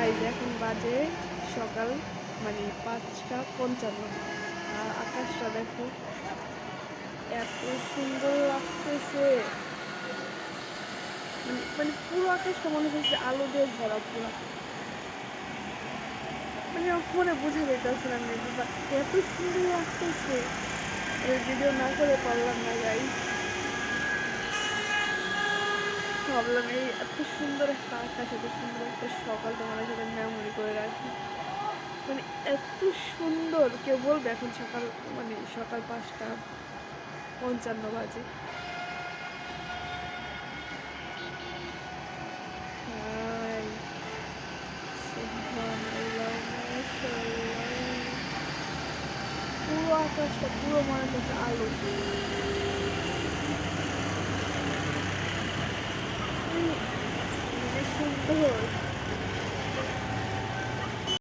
Guys এখন বাজে সকাল 5:55। আর আকাশটা দেখো এত সুন্দর লাগতেছে। পুরো আকাশটা মনে হচ্ছে আলো দিয়ে ভরা পুরো। আমার ফোনে বোঝা যাইতেছে না বাট এত সুন্দর লাগতেছে। ভিডিও না করে পারলাম না গাইজ। ভাবলাম এই এত সুন্দর একটা আকাশ, এত সুন্দর একটা সকাল তোমাদের সাথে মেমোরি করে রাখি। এত সুন্দর, কেউ বলবে এখন সকাল সকাল 5:55 বাজে। হাই, সুবহানাল্লাহ, মাশাআল্লাহ। পুরো আকাশটা পুরো মনে হচ্ছে আলো। সুন্দর